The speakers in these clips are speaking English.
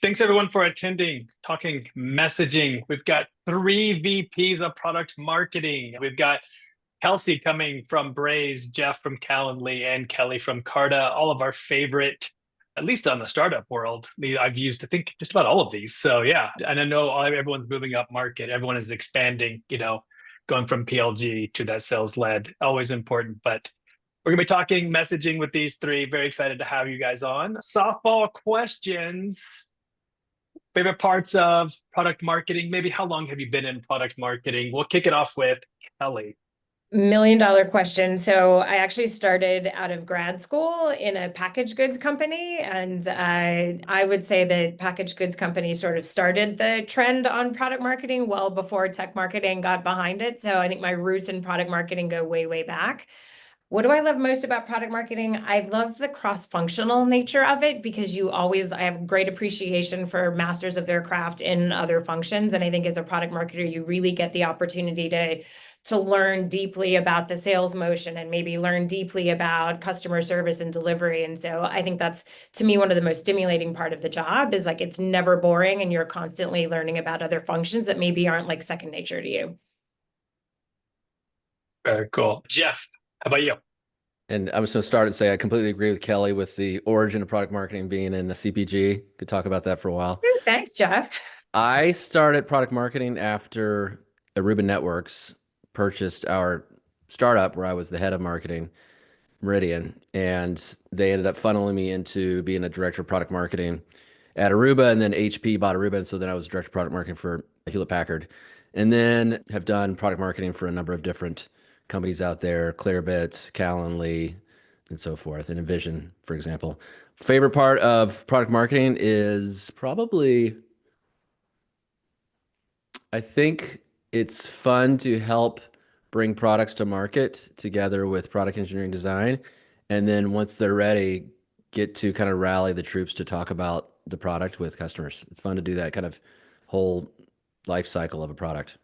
Thanks everyone for attending, talking messaging. We've got three VPs of product marketing. We've got Kelsey coming from Braze, Jeff from Calendly, and Kelly from Carta, all of our favorite, at least on the startup world. I've used, I think, just about all of these. So yeah, and I know everyone's moving up market. Everyone is expanding, going from PLG to that sales led, always important. But we're going to be talking messaging with these three. Very excited to have you guys on. Softball questions. Favorite parts of product marketing? Maybe how long have you been in product marketing? We'll kick it off with Kelly. $1 million question. So I actually started out of grad school in a packaged goods company. And I would say that packaged goods company sort of started the trend on product marketing well before tech marketing got behind it. So I think my roots in product marketing go way, way back. What do I love most about product marketing? I love the cross-functional nature of it because I have great appreciation for masters of their craft in other functions. And I think as a product marketer, you really get the opportunity to learn deeply about the sales motion and maybe learn deeply about customer service and delivery. And so I think that's, to me, one of the most stimulating part of the job is like, it's never boring and you're constantly learning about other functions that maybe aren't like second nature to you. Very cool. Jeff, how about you? And I'm just going to start and say I completely agree with Kelly with the origin of product marketing being in the CPG. Could talk about that for a while. Thanks, Jeff. I started product marketing after Aruba Networks purchased our startup where I was the head of marketing, Meridian, and they ended up funneling me into being a director of product marketing at Aruba, and then HP bought Aruba, and so then I was director of product marketing for Hewlett Packard, and then have done product marketing for a number of different companies out there, Clearbit, Calendly, and so forth, and Envision, for example. Favorite part of product marketing is probably, I think it's fun to help bring products to market together with product engineering design. And then once they're ready, get to kind of rally the troops to talk about the product with customers. It's fun to do that kind of whole life cycle of a product.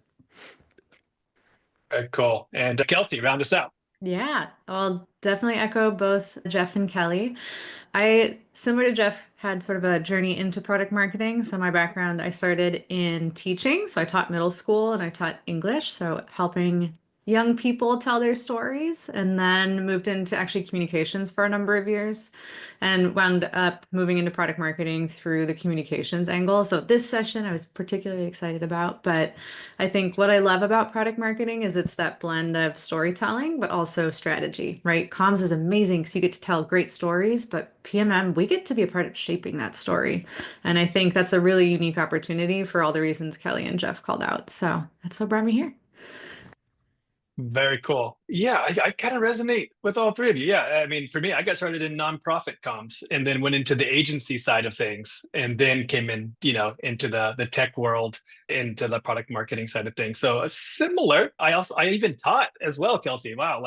Very cool. And Kelsey, round us out. Yeah, I'll definitely echo both Jeff and Kelly. I, similar to Jeff, had sort of a journey into product marketing. So my background, I started in teaching. So I taught middle school and I taught English. So helping young people tell their stories, and then moved into actually communications for a number of years and wound up moving into product marketing through the communications angle. So this session I was particularly excited about, but I think what I love about product marketing is it's that blend of storytelling, but also strategy, right? Comms is amazing because you get to tell great stories, but PMM, we get to be a part of shaping that story. And I think that's a really unique opportunity for all the reasons Kelly and Jeff called out. So that's what brought me here. Very cool. Yeah, I kind of resonate with all three of you. Yeah, I mean, for me, I got started in nonprofit comms and then went into the agency side of things and then came in, into the tech world, into the product marketing side of things. So similar. I even taught as well, Kelsey. Wow,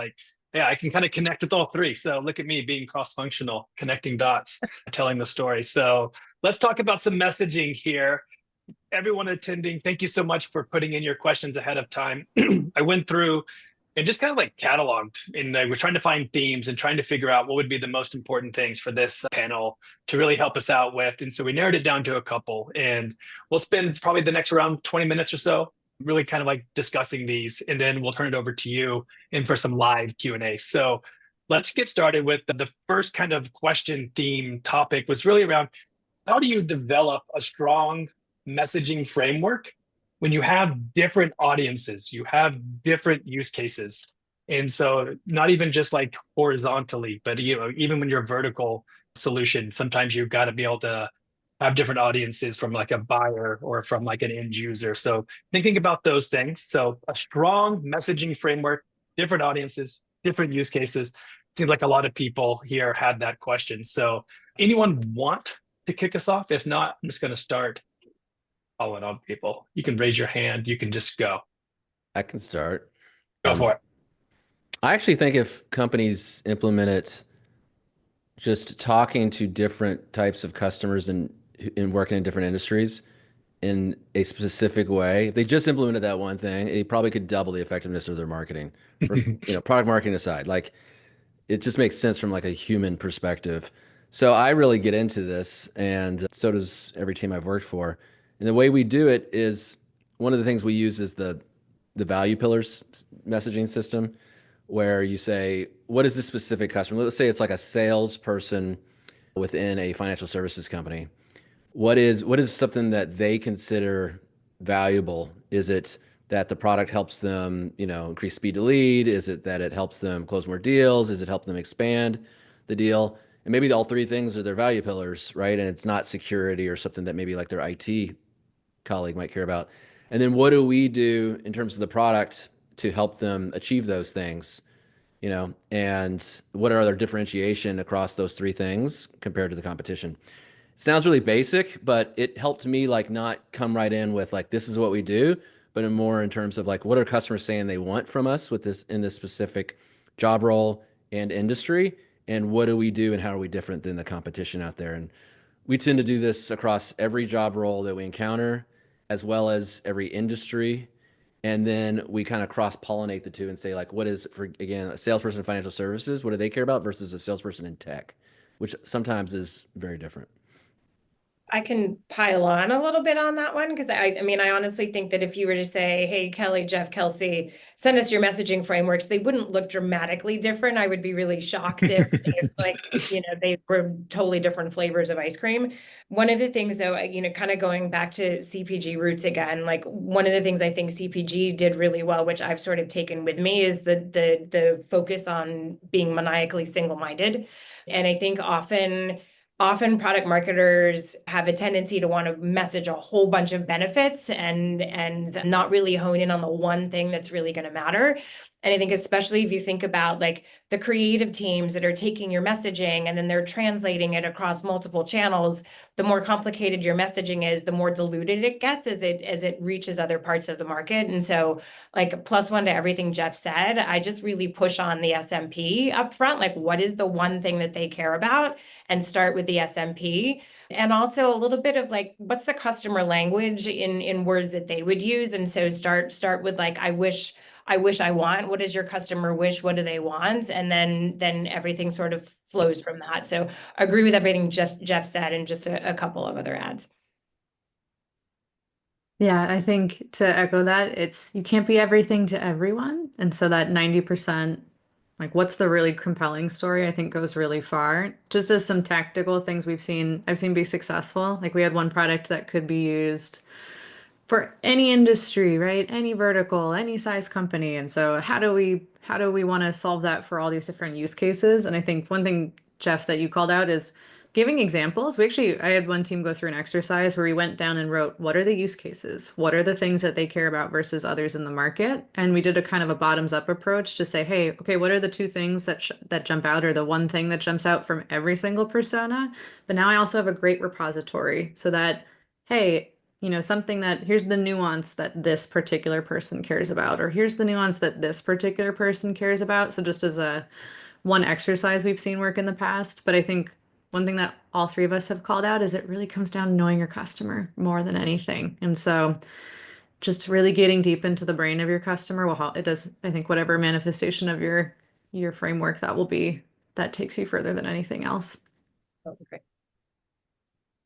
yeah, I can kind of connect with all three. So look at me being cross-functional, connecting dots, telling the story. So let's talk about some messaging here. Everyone attending, thank you so much for putting in your questions ahead of time. I went through and just kind of cataloged, and we're trying to find themes and trying to figure out what would be the most important things for this panel to really help us out with. And so we narrowed it down to a couple, and we'll spend probably the next around 20 minutes or so really kind of discussing these, and then we'll turn it over to you and for some live Q&A. So let's get started with the first kind of question theme topic was really around how do you develop a strong messaging framework when you have different audiences, you have different use cases. And so not even just horizontally, but even when you're a vertical solution, sometimes you've got to be able to have different audiences from a buyer or from an end user. So thinking about those things. So a strong messaging framework, different audiences, different use cases. Seems like a lot of people here had that question. So anyone want to kick us off? If not, I'm just going to start following on people. You can raise your hand. You can just go. I can start. Go for it. I actually think if companies implement it, just talking to different types of customers and working in different industries in a specific way, if they just implemented that one thing, it probably could double the effectiveness of their marketing. Product marketing aside, it just makes sense from a human perspective So I really get into this, and so does every team I've worked for. And the way we do it is one of the things we use is the value pillars messaging system, where you say, what is this specific customer? Let's say it's like a salesperson within a financial services company. What is something that they consider valuable? Is it that the product helps them, increase speed to lead? Is it that it helps them close more deals? Is it help them expand the deal? And maybe all three things are their value pillars, right? And it's not security or something that maybe like their IT colleague might care about. And then what do we do in terms of the product to help them achieve those things? And what are their differentiation across those three things compared to the competition? Sounds really basic, but it helped me like not come right in with like this is what we do, but in more in terms of like what are customers saying they want from us with this in this specific job role and industry, and what do we do and how are we different than the competition out there? And we tend to do this across every job role that we encounter, as well as every industry. And then we kind of cross pollinate the two and say, like, what is, for again, a salesperson in financial services, what do they care about versus a salesperson in tech, which sometimes is very different. I can pile on a little bit on that one because I mean, I honestly think that if you were to say, hey, Kelly, Jeff, Kelsey, send us your messaging frameworks, they wouldn't look dramatically different. I would be really shocked if like, they were totally different flavors of ice cream. One of the things though, kind of going back to CPG roots again, like one of the things I think CPG did really well, which I've sort of taken with me, is the focus on being maniacally single-minded. And I think often product marketers have a tendency to want to message a whole bunch of benefits and not really hone in on the one thing that's really going to matter. And I think especially if you think about like the creative teams that are taking your messaging and then they're translating it across multiple channels, the more complicated your messaging is, the more diluted it gets as it reaches other parts of the market. And so like +1 to everything Jeff said, I just really push on the SMP up front. Like what is the one thing that they care about, and start with the SMP. And also a little bit of like, what's the customer language in words that they would use? And so start with like, I wish, I want. What is your customer wish? What do they want? And then everything sort of flows from that. So I agree with everything Jeff said, and just a couple of other ads. Yeah, I think to echo that, you can't be everything to everyone. And so that 90%, like what's the really compelling story, I think goes really far. Just as some tactical things I've seen be successful. Like we had one product that could be used for any industry, right? Any vertical, any size company. And so how do we want to solve that for all these different use cases? And I think one thing, Jeff, that you called out is giving examples. I had one team go through an exercise where we went down and wrote, what are the use cases? What are the things that they care about versus others in the market? And we did a kind of a bottoms up approach to say, hey, okay, what are the two things that jump out, or the one thing that jumps out from every single persona? But now I also have a great repository so that, hey, something that here's the nuance that this particular person cares about, or here's the nuance that this particular person cares about. So just as one exercise we've seen work in the past. But I think one thing that all three of us have called out is it really comes down to knowing your customer more than anything. And so just really getting deep into the brain of your customer will help. It does, I think, whatever manifestation of your framework that will be, that takes you further than anything else. Okay.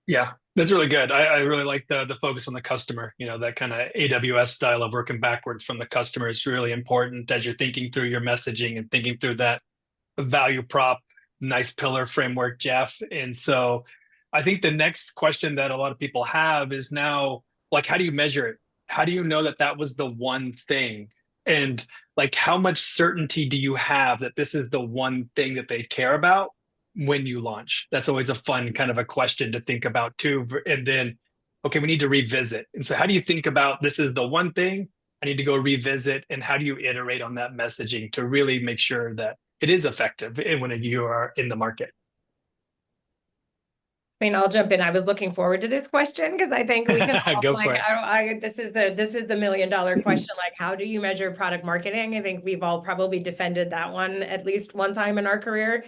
Yeah, that's really good. I really like the focus on the customer. That kind of AWS style of working backwards from the customer is really important as you're thinking through your messaging and thinking through that value prop, nice pillar framework, Jeff. And so I think the next question that a lot of people have is now, like, how do you measure it? How do you know that that was the one thing? And like, how much certainty do you have that this is the one thing that they care about when you launch? That's always a fun kind of a question to think about too. And then, okay, we need to revisit. And so how do you think about this is the one thing I need to go revisit, and how do you iterate on that messaging to really make sure that it is effective when you are in the market? I mean, I'll jump in. I was looking forward to this question because I think we can all Go like, for it. this is the $1,000,000 question. Like, how do you measure product marketing? I think we've all probably defended that one at least one time in our career.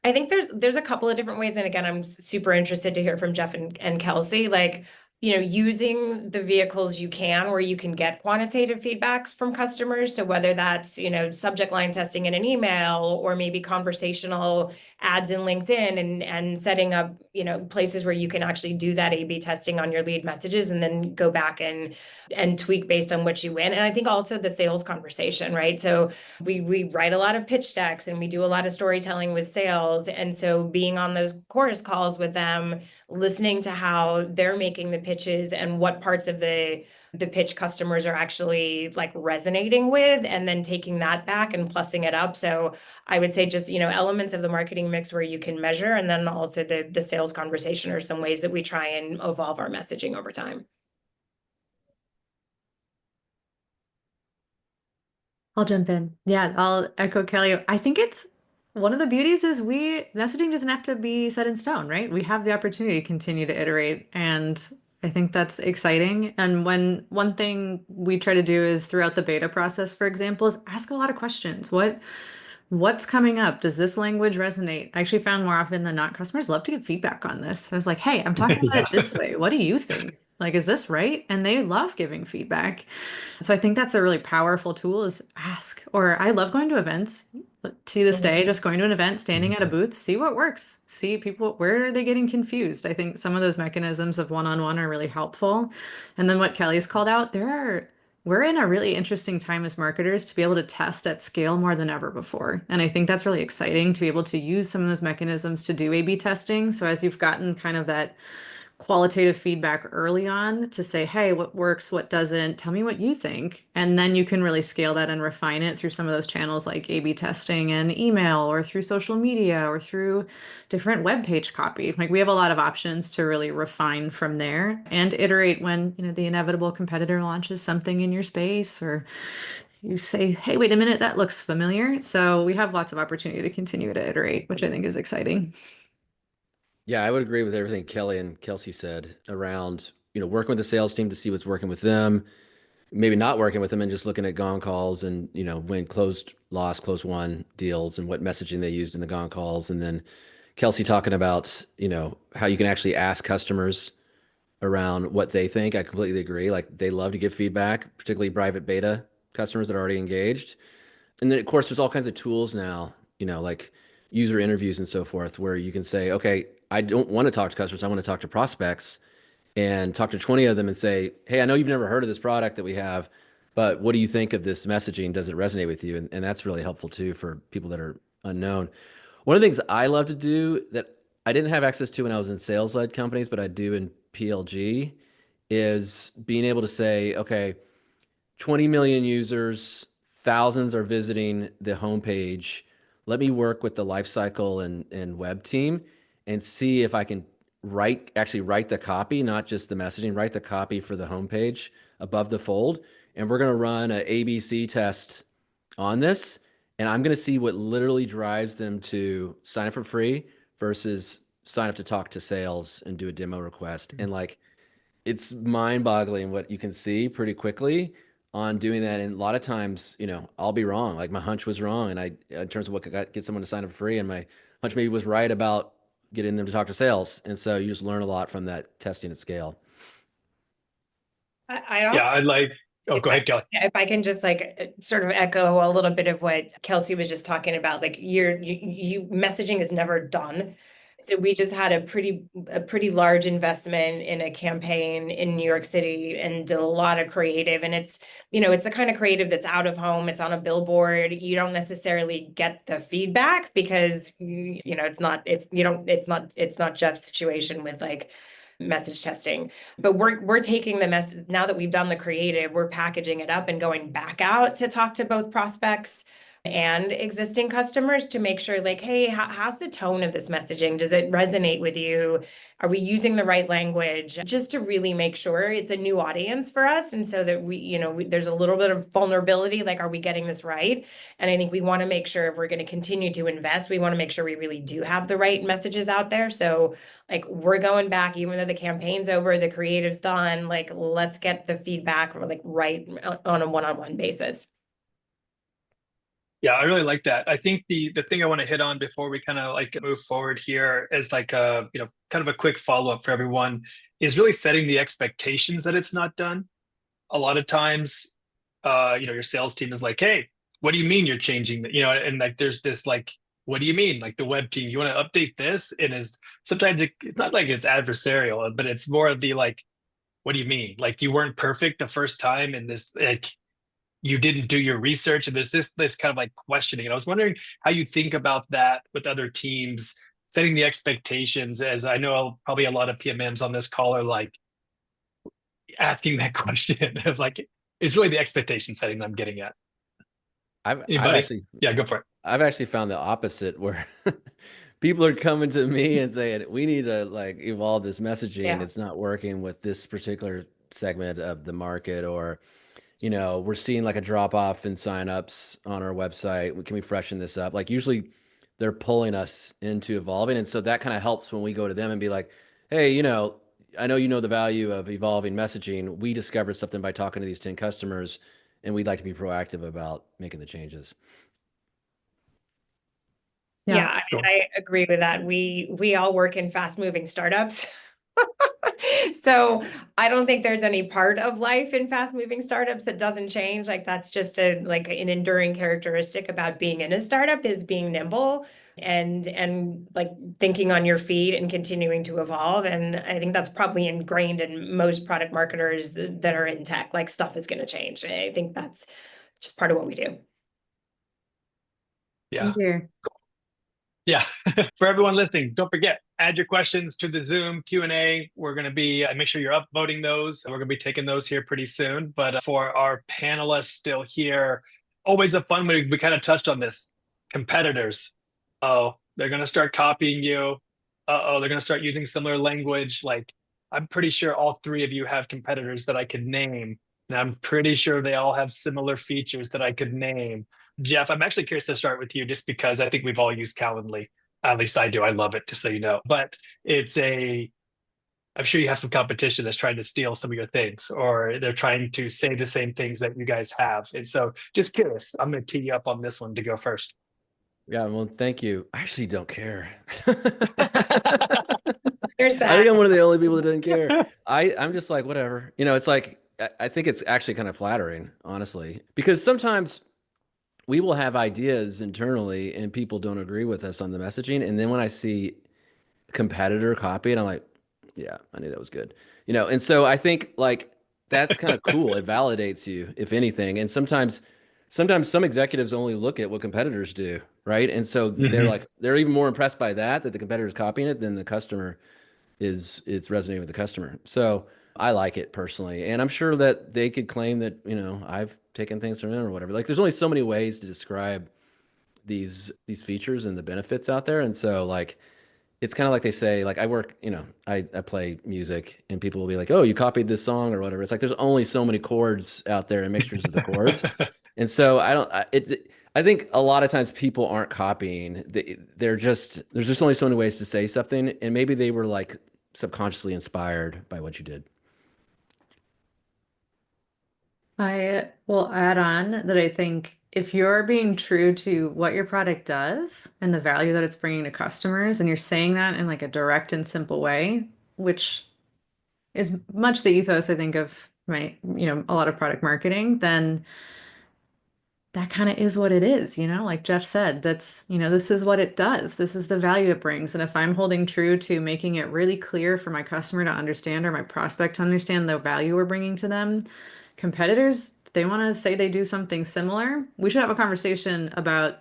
I think there's a couple of different ways. And again, I'm super interested to hear from Jeff and Kelsey. Like, using the vehicles you can where you can get quantitative feedbacks from customers. So whether that's, subject line testing in an email, or maybe conversational ads in LinkedIn, and setting up, places where you can actually do that A/B testing on your lead messages, and then go back and tweak based on what you win. And I think also the sales conversation, right? So we write a lot of pitch decks, and we do a lot of storytelling with sales. And so being on those chorus calls with them, listening to how they're making the pitches and what parts of the pitch customers are actually like resonating with, and then taking that back and plussing it up. So I would say just, elements of the marketing mix where you can measure, and then also the sales conversation are some ways that we try and evolve our messaging over time. I'll jump in. Yeah, I'll echo Kelly. I think it's one of the beauties is messaging doesn't have to be set in stone, right? We have the opportunity to continue to iterate, and I think that's exciting. And one thing we try to do is throughout the beta process, for example, is ask a lot of questions. What's coming up? Does this language resonate? I actually found more often than not, customers love to get feedback on this. I was like, hey, I'm talking about Yeah. it this way. What do you think? Like, is this right? And they love giving feedback. So I think that's a really powerful tool, is ask. Or I love going to events to this day, just going to an event, standing at a booth, see what works, see people, where are they getting confused? I think some of those mechanisms of one-on-one are really helpful. And then what Kelly's called out, we're in a really interesting time as marketers to be able to test at scale more than ever before. And I think that's really exciting to be able to use some of those mechanisms to do A/B testing. So as you've gotten kind of that qualitative feedback early on to say, hey, what works, what doesn't, tell me what you think. And then you can really scale that and refine it through some of those channels like A/B testing and email, or through social media, or through different web page copy. Like, we have a lot of options to really refine from there and iterate when, the inevitable competitor launches something in your space, or you say, hey, wait a minute, that looks familiar. So we have lots of opportunity to continue to iterate, which I think is exciting. Yeah, I would agree with everything Kelly and Kelsey said around, working with the sales team to see what's working with them, maybe not working with them, and just looking at gong calls and, when closed, lost, closed won deals, and what messaging they used in the gong calls. And then Kelsey talking about, how you can actually ask customers around what they think. I completely agree. Like, they love to give feedback, particularly private beta customers that are already engaged. And then, of course, there's all kinds of tools now, like user interviews and so forth, where you can say, okay, I don't want to talk to customers. I want to talk to prospects, and talk to 20 of them and say, hey, I know you've never heard of this product that we have, but what do you think of this messaging? Does it resonate with you? And that's really helpful too for people that are unknown. One of the things I love to do that I didn't have access to when I was in sales-led companies, but I do in PLG, is being able to say, okay, 20 million users, thousands are visiting the homepage. Let me work with the lifecycle and web team and see if I can actually write the copy, not just the messaging, write the copy for the homepage above the fold. And we're going to run an ABC test on this. And I'm going to see what literally drives them to sign up for free versus sign up to talk to sales and do a demo request. And like, it's mind-boggling what you can see pretty quickly on doing that. And a lot of times, I'll be wrong. Like, my hunch was wrong, and in terms of what could get someone to sign up for free, and my hunch maybe was right about getting them to talk to sales. And so you just learn a lot from that testing at scale. I don't. Yeah, oh, go ahead, Kelly. If I can just sort of echo a little bit of what Kelsey was just talking about, like you messaging is never done. So we just had a pretty large investment in a campaign in New York City, and did a lot of creative. And it's the kind of creative that's out of home. It's on a billboard. You don't necessarily get the feedback because it's not Jeff's situation with message testing. But we're taking the message, now that we've done the creative, we're packaging it up and going back out to talk to both prospects and existing customers to make sure, like, hey, how's the tone of this messaging? Does it resonate with you? Are we using the right language? Just to really make sure it's a new audience for us. And so that there's a little bit of vulnerability, like, are we getting this right? And I think we want to make sure, if we're going to continue to invest, we want to make sure we really do have the right messages out there. So like, we're going back, even though the campaign's over, the creative's done, like, let's get the feedback right on a one-on-one basis. Yeah, I really like that. I think the thing I want to hit on before we kind of like move forward here is like a, kind of a quick follow-up for everyone is really setting the expectations that it's not done. A lot of times, your sales team is like, "Hey, what do you mean you're changing that?" And like there's this like, "What do you mean?" Like the web team, you want to update this? And is sometimes it's not like it's adversarial, but it's more of the like, "What do you mean? Like you weren't perfect the first time, and this like you didn't do your research," and there's this kind of like questioning. And I was wondering how you think about that with other teams, setting the expectations. As I know, probably a lot of PMMs on this call are like asking that question of like, it's really the expectation setting that I'm getting at. I've Anybody? actually Yeah, go for it. I've actually found the opposite where people are coming to me and saying, we need to like evolve this messaging. Yeah. It's not working with this particular segment of the market, or, we're seeing like a drop off in signups on our website. Can we freshen this up? Like usually they're pulling us into evolving. And so that kind of helps when we go to them and be like, hey, I know you know the value of evolving messaging. We discovered something by talking to these 10 customers, and we'd like to be proactive about making the changes. Yeah, Yeah. I agree with that. We all work in fast-moving startups. So I don't think there's any part of life in fast-moving startups that doesn't change. Like that's just like an enduring characteristic about being in a startup is being nimble and like thinking on your feet and continuing to evolve. And I think that's probably ingrained in most product marketers that are in tech. Like stuff is going to change. I think that's just part of what we do. Yeah. Thank you. Yeah. For everyone listening, don't forget, add your questions to the Zoom Q&A. We're going to be, make sure you're upvoting those. We're going to be taking those here pretty soon. But for our panelists still here, always a fun one. We kind of touched on this. Competitors. Oh, they're going to start copying you. Oh, they're going to start using similar language. Like, I'm pretty sure all three of you have competitors that I could name. And I'm pretty sure they all have similar features that I could name. Jeff, I'm actually curious to start with you just because I think we've all used Calendly. At least I do. I love it, just so you know. But I'm sure you have some competition that's trying to steal some of your things, or they're trying to say the same things that you guys have. And so just curious, I'm going to tee you up on this one to go first. Yeah, well, thank you. I actually don't care. There's I think that. I'm one of the only people that doesn't care. I'm just like, whatever. It's like, I think it's actually kind of flattering, honestly, because sometimes we will have ideas internally and people don't agree with us on the messaging. And then when I see a competitor copy it, I'm like, yeah, I knew that was good. And so I think like that's kind of cool. It validates you, if anything. And sometimes some executives only look at what competitors do, right? And so they're Mhm. like, they're even more impressed by that the competitor's copying it than the customer is it's resonating with the customer. So I like it personally. And I'm sure that they could claim that, I've taken things from them or whatever. Like there's only so many ways to describe these features and the benefits out there. And so like it's kind of like they say, like I work, I play music and people will be like, oh, you copied this song or whatever. It's like there's only so many chords out there and mixtures of the chords. And so I think a lot of times people aren't copying. There's just only so many ways to say something. And maybe they were like subconsciously inspired by what you did. I will add on that I think if you're being true to what your product does and the value that it's bringing to customers, and you're saying that in like a direct and simple way, which is much the ethos, I think, of a lot of product marketing, then that kind of is what it is, like Jeff said, this is what it does. This is the value it brings. And if I'm holding true to making it really clear for my customer to understand or my prospect to understand the value we're bringing to them, competitors, if they want to say they do something similar, we should have a conversation about,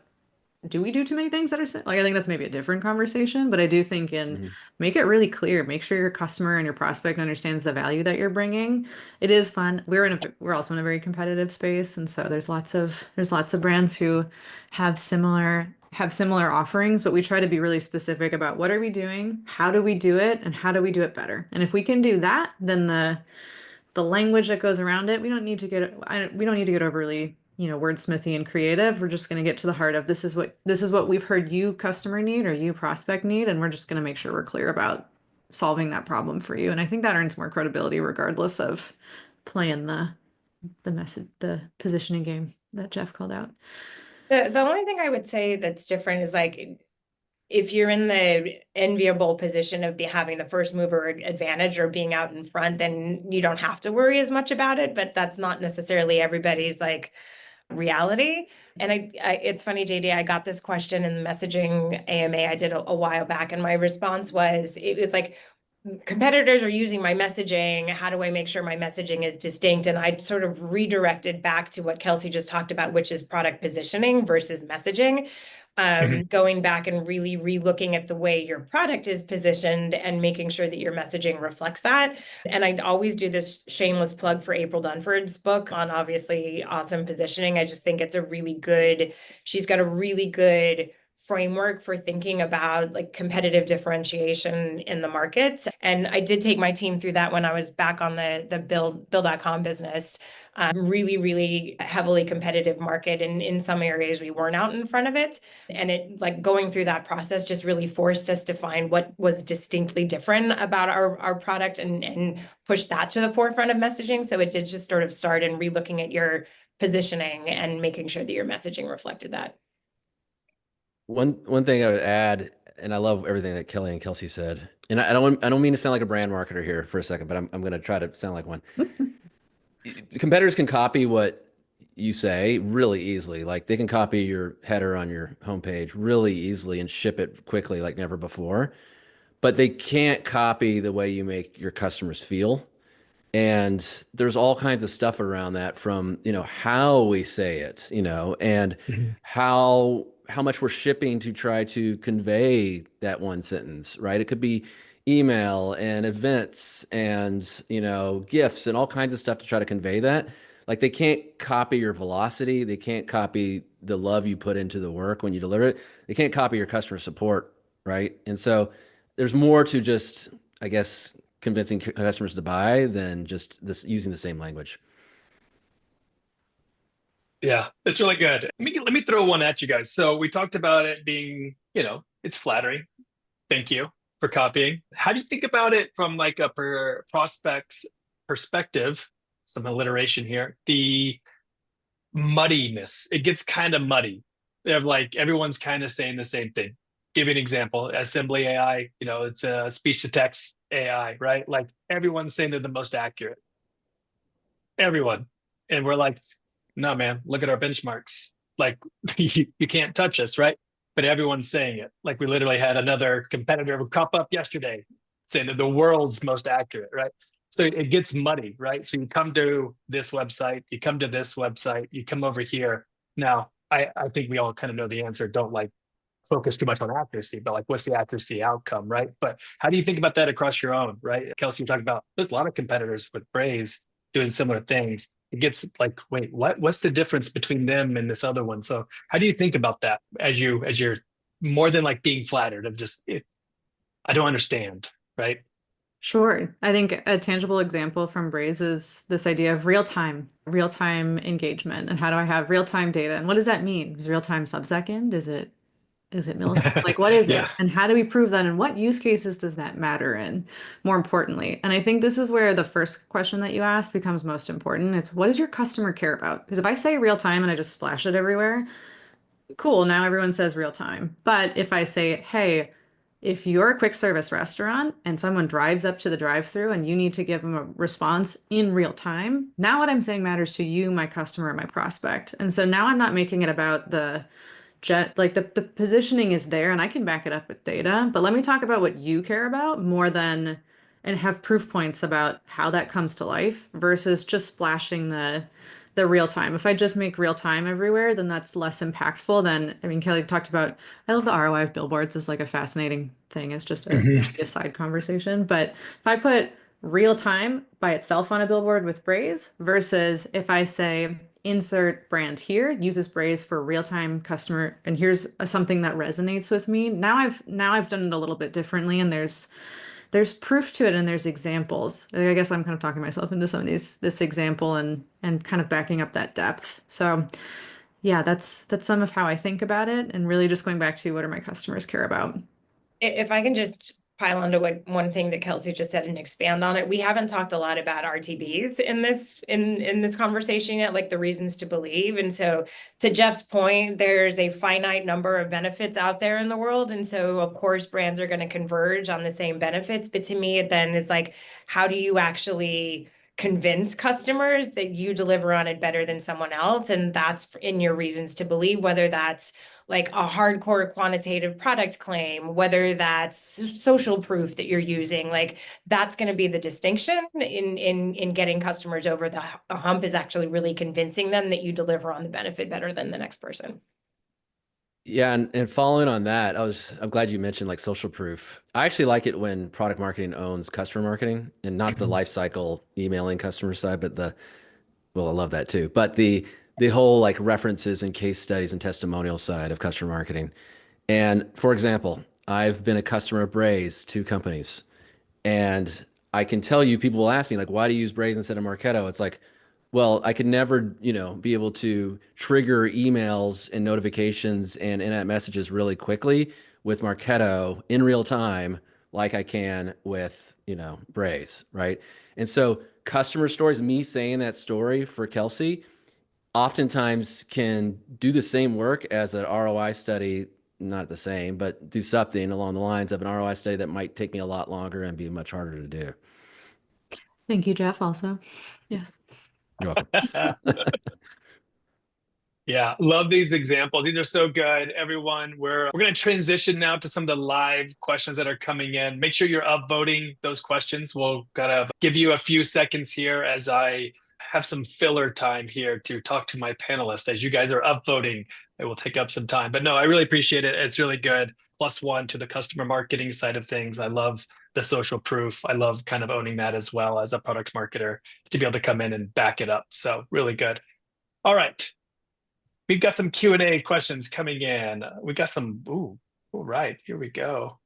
do we do too many things that are like, I think that's maybe a different conversation, but I do think Mhm. make it really clear, make sure your customer and your prospect understands the value that you're bringing. It is fun. We're also in a very competitive space. And so there's lots of brands who have similar offerings, but we try to be really specific about what are we doing, how do we do it, and how do we do it better. And if we can do that, then the language that goes around it, we don't need to get overly, wordsmithy and creative. We're just going to get to the heart of this is what we've heard you customer need or you prospect need, and we're just going to make sure we're clear about solving that problem for you. And I think that earns more credibility regardless of playing the message, the positioning game that Jeff called out. The only thing I would say that's different is like if you're in the enviable position of having the first mover advantage or being out in front, then you don't have to worry as much about it. But that's not necessarily everybody's like reality. And it's funny, JD, I got this question in the messaging AMA I did a while back, and my response was, it was like, competitors are using my messaging. How do I make sure my messaging is distinct? And I sort of redirected back to what Kelsey just talked about, which is product positioning versus messaging. Going back and really re-looking at the way your product is positioned and making sure that your messaging reflects that. And I always do this shameless plug for April Dunford's book on obviously awesome positioning. I just think it's a really good, she's got a really good framework for thinking about like competitive differentiation in the market. And I did take my team through that when I was back on the Bill.com business. Really, really heavily competitive market. And in some areas we weren't out in front of it. And it like going through that process just really forced us to find what was distinctly different about our product and push that to the forefront of messaging. So it did just sort of start in relooking at your positioning and making sure that your messaging reflected that. One thing I would add, and I love everything that Kelly and Kelsey said, and I don't mean to sound like a brand marketer here for a second, but I'm going to try to sound like one. Competitors can copy what you say really easily. Like they can copy your header on your homepage really easily and ship it quickly like never before, but they can't copy the way you make your customers feel. And there's all kinds of stuff around that, from, how we say it, and Mhm. how much we're shipping to try to convey that one sentence, right? It could be email and events and, gifts and all kinds of stuff to try to convey that. Like they can't copy your velocity. They can't copy the love you put into the work when you deliver it. They can't copy your customer support, right? And so there's more to just, I guess, convincing customers to buy than just this using the same language. Yeah, it's really good. Let me throw one at you guys. So we talked about it being, it's flattering. Thank you for copying. How do you think about it from like a prospect perspective? Some alliteration here. The muddiness. It gets kind of muddy. They have like everyone's kind of saying the same thing. Give you an example. Assembly AI, it's a speech to text AI, right? Like everyone's saying they're the most accurate. Everyone. And we're like, no, man, look at our benchmarks. Like you can't touch us, right? But everyone's saying it. Like we literally had another competitor crop up yesterday saying they're the world's most accurate, right? So it gets muddy, right? So you come to this website, you come to this website, you come over here. Now, I think we all kind of know the answer. Don't like focus too much on accuracy, but like what's the accuracy outcome, right? But how do you think about that across your own, right? Kelsey, you're talking about there's a lot of competitors with Braze doing similar things. It gets like, wait, what's the difference between them and this other one? So how do you think about that as you're more than like being flattered of just I don't understand, right? Sure. I think a tangible example from Braze is this idea of real-time engagement. And how do I have real-time data? And what does that mean? Is real-time sub-second? Is it millisecond? Like, what is Yeah. it? And how do we prove that? And what use cases does that matter in, more importantly? And I think this is where the first question that you asked becomes most important. It's what does your customer care about? Because if I say real time and I just splash it everywhere, cool, now everyone says real time. But if I say, hey, if you're a quick service restaurant and someone drives up to the drive-through and you need to give them a response in real time, now what I'm saying matters to you, my customer, my prospect. And so now I'm not making it about like the positioning is there and I can back it up with data, but let me talk about what you care about more than and have proof points about how that comes to life versus just splashing the real time. If I just make real time everywhere, then that's less impactful than, I mean, Kelly talked about, I love the ROI of billboards is like a fascinating thing. It's just Mhm. a side conversation. But if I put real time by itself on a billboard with Braze versus if I say insert brand here, uses Braze for real-time customer, and here's something that resonates with me. Now I've done it a little bit differently, and there's proof to it and there's examples. I guess I'm kind of talking myself into some of this example and kind of backing up that depth. So yeah, that's some of how I think about it, and really just going back to what do my customers care about. If I can just pile onto one thing that Kelsey just said and expand on it. We haven't talked a lot about RTBs in this conversation yet, like the reasons to believe. And so to Jeff's point, there's a finite number of benefits out there in the world. And so of course brands are going to converge on the same benefits. But to me, it then is like, how do you actually convince customers that you deliver on it better than someone else? And that's in your reasons to believe, whether that's like a hardcore quantitative product claim, whether that's social proof that you're using, like that's going to be the distinction in getting customers over the hump, is actually really convincing them that you deliver on the benefit better than the next person. Yeah, and following on that, I'm glad you mentioned like social proof. I actually like it when product marketing owns customer marketing and not the life cycle emailing customer side, but well, I love that too. But the whole like references and case studies and testimonial side of customer marketing. And for example, I've been a customer of Braze, two companies, and I can tell you, people will ask me like, why do you use Braze instead of Marketo? It's like, well, I could never, be able to trigger emails and notifications and in-app messages really quickly with Marketo in real time, like I can with, Braze, right? And so customer stories, me saying that story for Kelsey, oftentimes can do the same work as an ROI study, not the same, but do something along the lines of an ROI study that might take me a lot longer and be much harder to do. Thank you, Jeff, also. Yes. You're welcome. Yeah, love these examples. These are so good, everyone. We're going to transition now to some of the live questions that are coming in. Make sure you're upvoting those questions. We'll kind of give you a few seconds here as I have some filler time here to talk to my panelists. As you guys are upvoting, it will take up some time. But no, I really appreciate it. It's really good. +1 to the customer marketing side of things. I love the social proof. I love kind of owning that as well as a product marketer to be able to come in and back it up. So really good. All right. We've got some Q&A questions coming in. We got some, all right, here we go.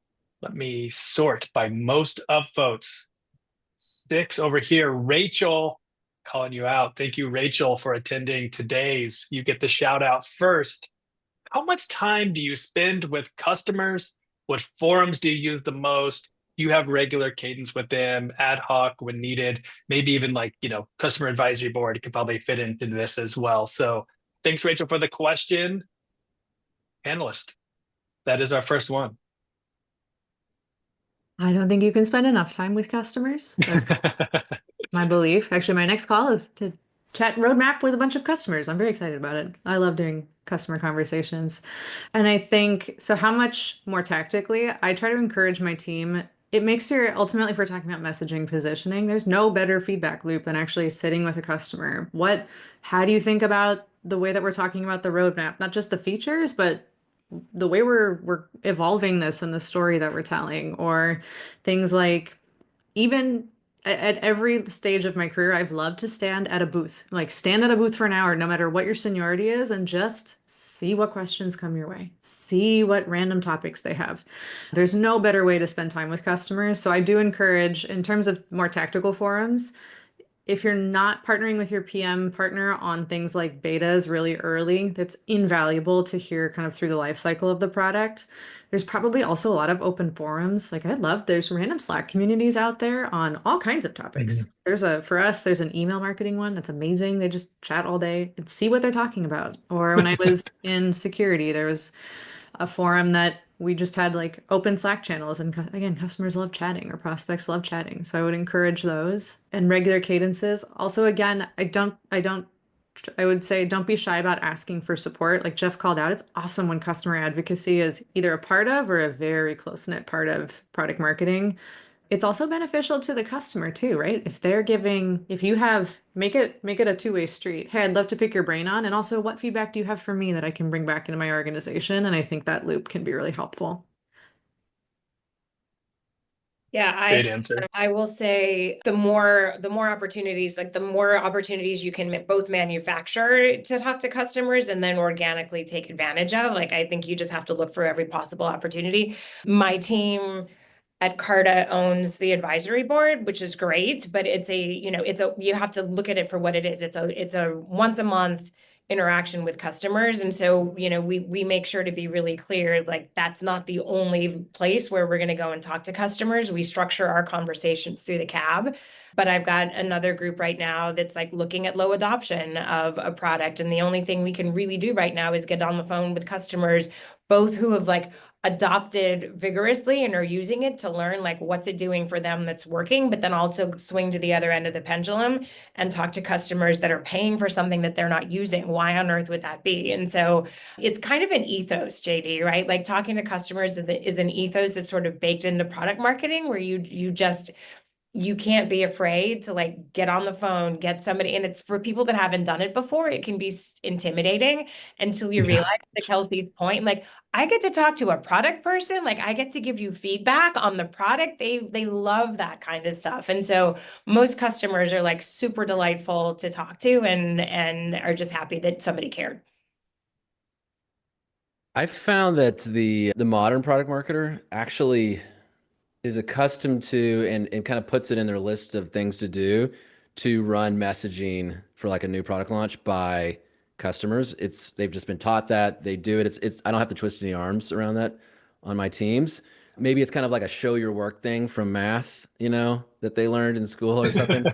Let me sort by most upvotes. 6 over here. Rachel, calling you out. Thank you, Rachel, for attending today's. You get the shout out first. How much time do you spend with customers? What forums do you use the most? Do you have regular cadence with them, ad hoc when needed? Maybe even like, customer advisory board could probably fit into this as well. So thanks, Rachel, for the question. Panelist, that is our first one. I don't think you can spend enough time with customers. That's my belief. Actually, my next call is to chat roadmap with a bunch of customers. I'm very excited about it. I love doing customer conversations. And I think, so how much more tactically, I try to encourage my team. It makes ultimately, if we're talking about messaging positioning, there's no better feedback loop than actually sitting with a customer. How do you think about the way that we're talking about the roadmap, not just the features, but the way we're evolving this and the story that we're telling, or things like, even at every stage of my career, I've loved to stand at a booth for an hour, no matter what your seniority is, and just see what questions come your way, see what random topics they have. There's no better way to spend time with customers. So I do encourage, in terms of more tactical forums, if you're not partnering with your PM partner on things like betas really early, that's invaluable to hear kind of through the life cycle of the product. There's probably also a lot of open forums. Like there's random Slack communities out there on all kinds of topics. For us, there's an email marketing one that's amazing. They just chat all day and see what they're talking about. Or when I was in security, there was a forum that we just had like open Slack channels, and again, customers love chatting or prospects love chatting. So I would encourage those and regular cadences. Also, again, I would say don't be shy about asking for support. Like Jeff called out, it's awesome when customer advocacy is either a part of or a very close-knit part of product marketing. It's also beneficial to the customer too, right? Make it a two-way street. Hey, I'd love to pick your brain on, and also what feedback do you have for me that I can bring back into my organization? And I think that loop can be really helpful. Yeah, Great answer. I will say the more opportunities, like the more opportunities you can both manufacture to talk to customers and then organically take advantage of. Like, I think you just have to look for every possible opportunity. My team at Carta owns the advisory board, which is great, but you have to look at it for what it is. It's a once a month interaction with customers. And so, we make sure to be really clear, like that's not the only place where we're going to go and talk to customers. We structure our conversations through the cab. But I've got another group right now that's like looking at low adoption of a product. And the only thing we can really do right now is get on the phone with customers, both who have like adopted vigorously and are using it to learn like what's it doing for them that's working, but then also swing to the other end of the pendulum and talk to customers that are paying for something that they're not using. Why on earth would that be? And so it's kind of an ethos, JD, right? Like talking to customers is an ethos that's sort of baked into product marketing, where you can't be afraid to like get on the phone, get somebody, and it's for people that haven't done it before. It can be intimidating until you realize, to Kelsey's point, like I get to talk to a product person, like I get to give you feedback on the product. They love that kind of stuff. And so most customers are like super delightful to talk to and are just happy that somebody cared. I found that the modern product marketer actually is accustomed to and kind of puts it in their list of things to do to run messaging for like a new product launch by customers. They've just been taught that they do it. It's I don't have to twist any arms around that on my teams. Maybe it's kind of like a show your work thing from math, that they learned in school or something.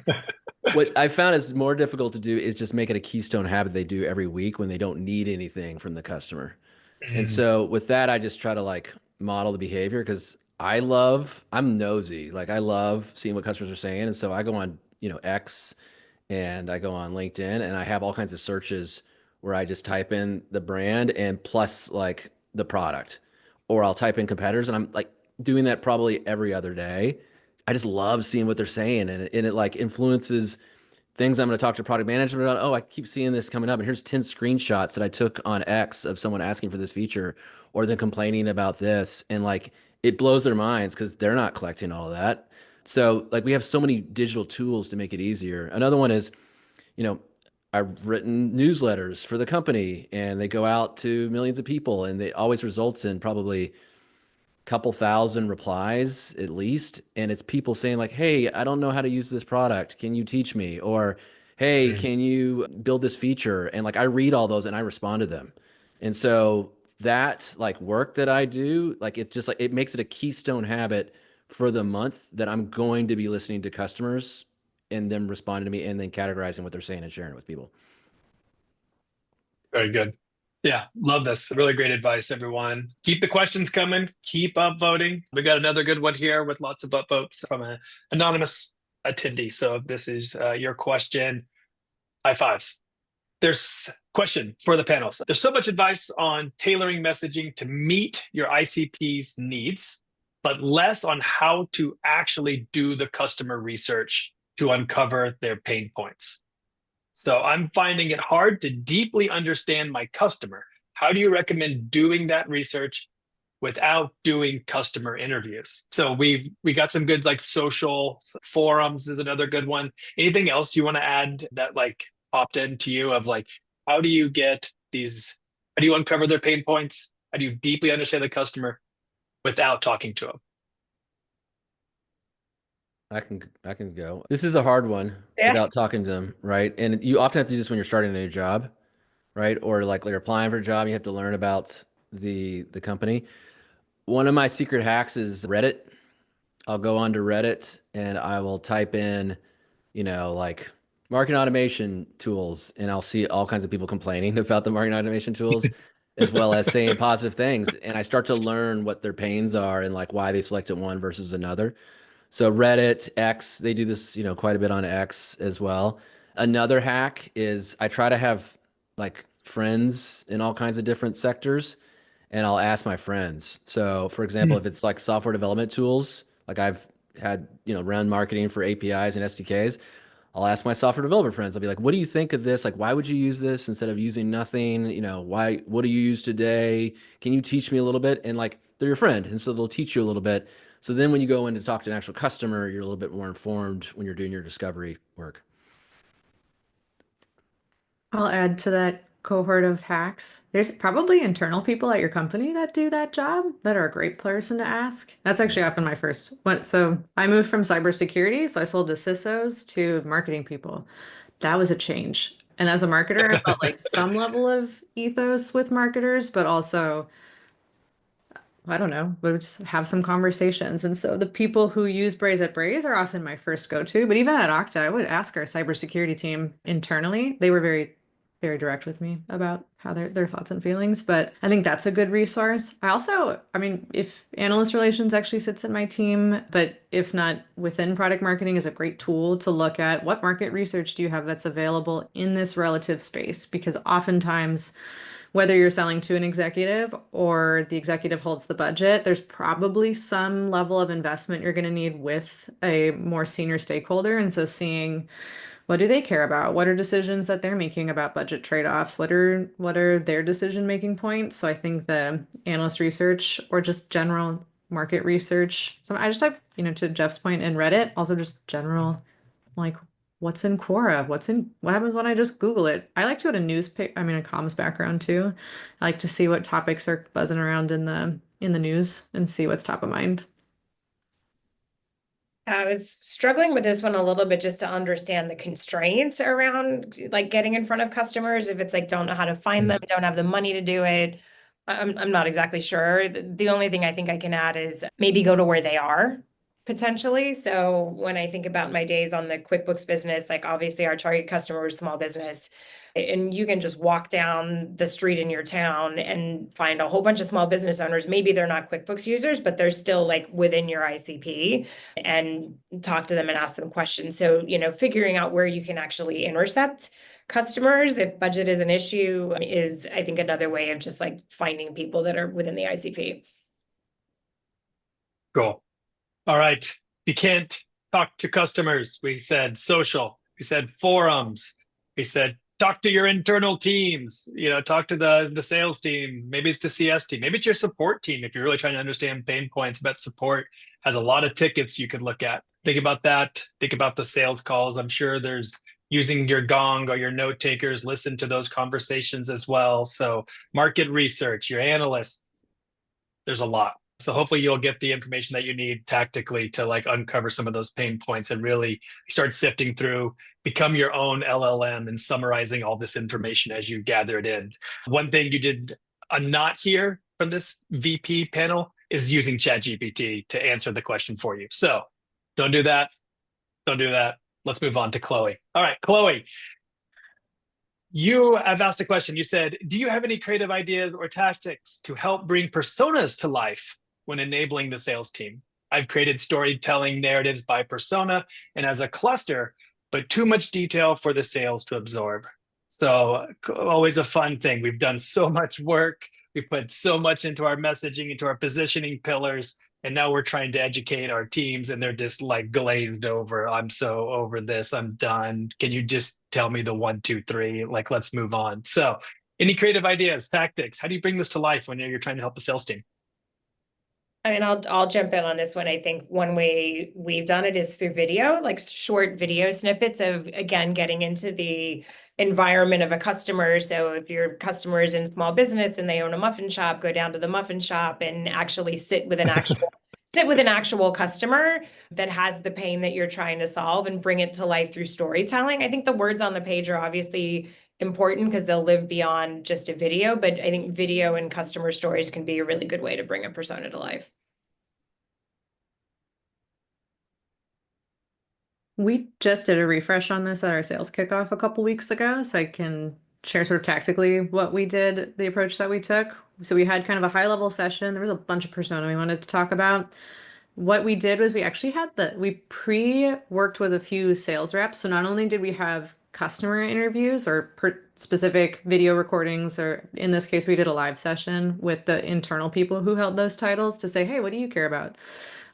What I found is more difficult to do is just make it a keystone habit they do every week when they don't need anything from the customer. And Mm. so with that, I just try to like model the behavior because I'm nosy. Like I love seeing what customers are saying. And so I go on, X, and I go on LinkedIn, and I have all kinds of searches where I just type in the brand and plus like the product, or I'll type in competitors, and I'm like doing that probably every other day. I just love seeing what they're saying, and it like influences things I'm going to talk to product management about. Oh, I keep seeing this coming up, and here's 10 screenshots that I took on X of someone asking for this feature or then complaining about this. And like it blows their minds because they're not collecting all of that. So like we have so many digital tools to make it easier. Another one is, you know, I've written newsletters for the company and they go out to millions of people, and it always results in probably couple thousand replies at least, and it's people saying like, hey, I don't know how to use this product, can you teach me? Or hey, Mm. can you build this feature? And like I read all those and I respond to them. And so that like work that I do, like it just like it makes it a keystone habit for the month that I'm going to be listening to customers and them responding to me and then categorizing what they're saying and sharing it with people. Very good. Yeah, love this. Really great advice, everyone. Keep the questions coming. Keep upvoting. We got another good one here with lots of upvotes from an anonymous attendee. So if this is your question, high fives. There's question for the panels. There's so much advice on tailoring messaging to meet your ICP's needs, but less on how to actually do the customer research to uncover their pain points. So I'm finding it hard to deeply understand my customer. How do you recommend doing that research without doing customer interviews? So we got some good like social forums is another good one. Anything else you want to add that like popped into you of like how do you get these? How do you uncover their pain points? How do you deeply understand the customer without talking to them? I can go. This is a hard one Yeah. without talking to them, right? And you often have to do this when you're starting a new job, right? Or like you're applying for a job, you have to learn about the company. One of my secret hacks is Reddit. I'll go onto Reddit and I will type in, like marketing automation tools, and I'll see all kinds of people complaining about the marketing automation tools as well as saying positive things. And I start to learn what their pains are and like why they selected one versus another. So Reddit, X, they do this, quite a bit on X as well. Another hack is I try to have like friends in all kinds of different sectors, and I'll ask my friends. So for example, if it's like software development tools, like I've had, run marketing for APIs and SDKs, I'll ask my software developer friends. I'll be like, what do you think of this? Like, why would you use this instead of using nothing? What do you use today? Can you teach me a little bit? And like, they're your friend. And so they'll teach you a little bit. So then when you go in to talk to an actual customer, you're a little bit more informed when you're doing your discovery work. I'll add to that cohort of hacks. There's probably internal people at your company that do that job that are a great person to ask. That's actually often my first one. So I moved from cybersecurity, so I sold to CISOs to marketing people. That was a change. And as a marketer, I felt like some level of ethos with marketers, but also I don't know, we would just have some conversations. And so the people who use Braze at Braze are often my first go-to. But even at Okta, I would ask our cybersecurity team internally. They were very, very direct with me about how their thoughts and feelings. But I think that's a good resource. I mean, if analyst relations actually sits in my team, but if not within product marketing is a great tool to look at what market research do you have that's available in this relative space? Because oftentimes whether you're selling to an executive or the executive holds the budget, there's probably some level of investment you're going to need with a more senior stakeholder. And so seeing what do they care about? What are decisions that they're making about budget trade-offs? What are their decision-making points? So I think the analyst research or just general market research. So I just have, to Jeff's point in Reddit, also just general like what's in Quora? What happens when I just Google it? I like to go to a comms background too. I like to see what topics are buzzing around in the news and see what's top of mind. I was struggling with this one a little bit just to understand the constraints around like getting in front of customers. If it's like don't know how to find them, don't have the money to do it. I'm not exactly sure. The only thing I think I can add is maybe go to where they are potentially. So when I think about my days on the QuickBooks business, like obviously our target customer is small business. And you can just walk down the street in your town and find a whole bunch of small business owners. Maybe they're not QuickBooks users, but they're still like within your ICP, and talk to them and ask them questions. So, figuring out where you can actually intercept customers if budget is an issue is, I think, another way of just like finding people that are within the ICP. Cool. All right. You can't talk to customers. We said social. We said forums. We said talk to your internal teams. Talk to the sales team. Maybe it's the CS team. Maybe it's your support team. If you're really trying to understand pain points about support, has a lot of tickets you could look at. Think about that. Think about the sales calls. I'm sure there's using your Gong or your note takers. Listen to those conversations as well. So market research, your analysts. There's a lot. So hopefully you'll get the information that you need tactically to like uncover some of those pain points and really start sifting through, become your own LLM and summarizing all this information as you gather it in. One thing you did not hear from this VP panel is using ChatGPT to answer the question for you. So don't do that. Don't do that. Let's move on to Chloe. All right, Chloe. You have asked a question. You said, do you have any creative ideas or tactics to help bring personas to life when enabling the sales team? I've created storytelling narratives by persona and as a cluster, but too much detail for the sales to absorb. So always a fun thing. We've done so much work. We put so much into our messaging, into our positioning pillars. And now we're trying to educate our teams and they're just like glazed over. I'm so over this. I'm done. Can you just tell me the 1, 2, 3? Like, let's move on. So any creative ideas, tactics? How do you bring this to life when you're trying to help the sales team? I mean, I'll jump in on this one. I think one way we've done it is through video, like short video snippets of, again, getting into the environment of a customer. So if your customer is in small business and they own a muffin shop, go down to the muffin shop and actually sit with an actual customer that has the pain that you're trying to solve and bring it to life through storytelling. I think the words on the page are obviously important because they'll live beyond just a video, but I think video and customer stories can be a really good way to bring a persona to life. We just did a refresh on this at our sales kickoff a couple weeks ago, so I can share sort of tactically what we did, the approach that we took. So we had kind of a high level session. There was a bunch of persona we wanted to talk about. What we did was we actually we pre-worked with a few sales reps. So not only did we have customer interviews or specific video recordings, or in this case, we did a live session with the internal people who held those titles to say, hey, what do you care about?